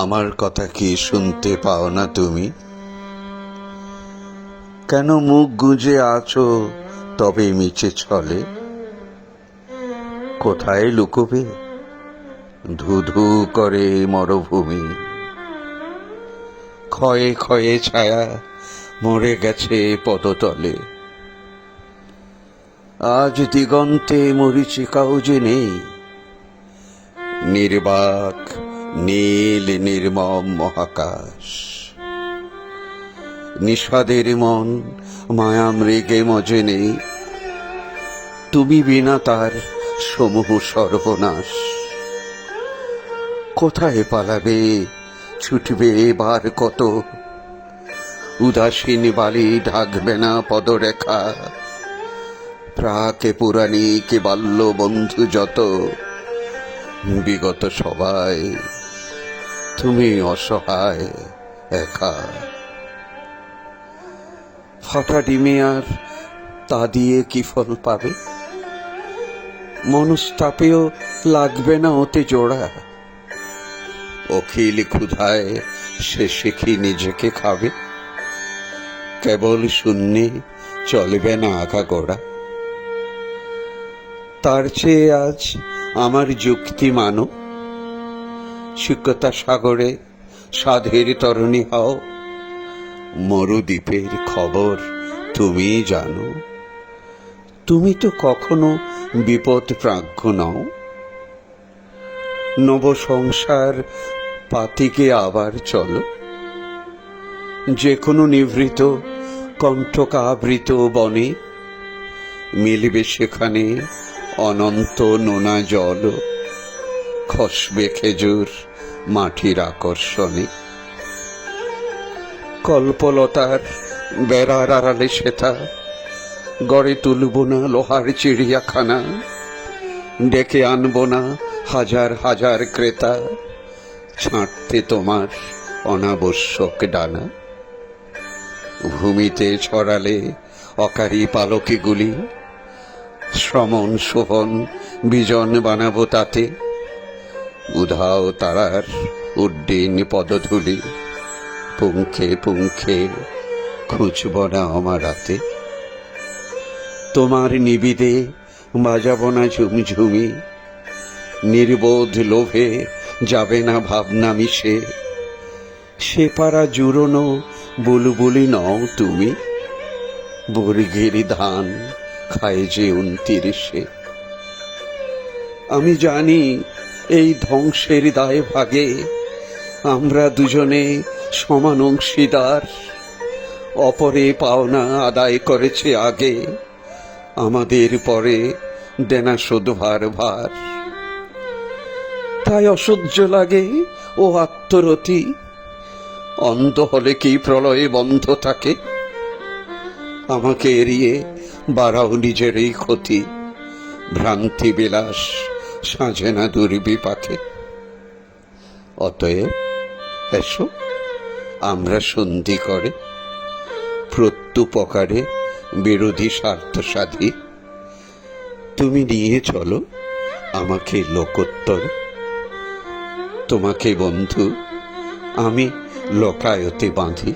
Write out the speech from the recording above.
আমার কথা কি শুনতে পাও না তুমি? কেন মুখ গুজে আছো তবে মিছে ছলে? কোথায় লুকোবে? ধু ধু করে মরুভূমি, ক্ষয়ে ক্ষয়ে ছায়া মরে গেছে পদতলে। আজ দিগন্তে মরীচিকাও যে নেই, নির্বাক নীল নির্মম মহাকাশ। নিষাদের মন মায়া মৃগে মজে নেই, তুমি বিনা তার সমূহ সর্বনাশ। কোথায় পালাবে, ছুটবে এবার কত? উদাসীন বালি ঢাকবে না পদরেখা। প্রাকে পুরাণিক বাল্য বন্ধু যত, বিগত সবাই তুমি অসহায় একা। ফাটা ডিমে আর তা দিয়ে কি ফল পাবে? মনস্তাপেও লাগবে না ওতে জোড়া। অখিল ক্ষুধায় শেষে কি নিজেকে খাবে? কেবল শূন্যে চলবে না আগাগোড়া। তার চেয়ে আজ আমার যুক্তি মানো, শিক্ষতা সাগরে সাধের তরণী হও। মরুদ্বীপের খবর তুমি জানো, তুমি তো কখনো বিপদ প্রাজ্ঞ নও। নব সংসার পাতিকে আবার চলো, যে কোনো নিভৃত কণ্ঠকাবৃত বনে মিলবে সেখানে অনন্ত নোনা জল। খসবে খেজুর মাটির আকর্ষণে, কল্পলতার বেড়ার আড়ালে সেথা গড়ে তুলব না লোহার চিড়িয়াখানা। ডেকে আনব না হাজার হাজার ক্রেতা, ছাঁটতে তোমার অনাবশ্যক ডানা। ভূমিতে ছড়ালে অকারী পালকিগুলি, শ্রমণ শোভন বিজন বানাবো তাতে। উধাও তারার উড্ডীন পদধূলি, পুঙ্খে পুঙ্খে খুঁজব না আমার রাতে। তোমার নিবিদে বাজাব না ঝুমঝুমি, নির্বোধ লোভে যাবে না ভাবনা মিশে। সে পাড়া জুড়োনো বুলবুলি নও তুমি, বর্গের ধান খায় যে 29। আমি জানি এই ধ্বংসের দায় ভাগে আমরা দুজনে সমান অংশীদার। অপরে পাওনা আদায় করেছে আগে, আমাদের পরে দেনা শোধ ভার ভার। তাই অসহ্য লাগে ও আত্মরতি, অন্ধ হলে কি প্রলয়ে বন্ধ থাকে? আমাকে এড়িয়ে বাড়াও নিজের এই ক্ষতি, ভ্রান্তি বিলাস সাজে না দুর্বিপাকে। অতএব এসো আমরা সন্ধি করে প্রত্যুপকারে বিরোধী স্বার্থ সাধি। তুমি নিয়ে চলো আমাকে লোকোত্তর, তোমাকে বন্ধু আমি লোকায়তে বাঁধি।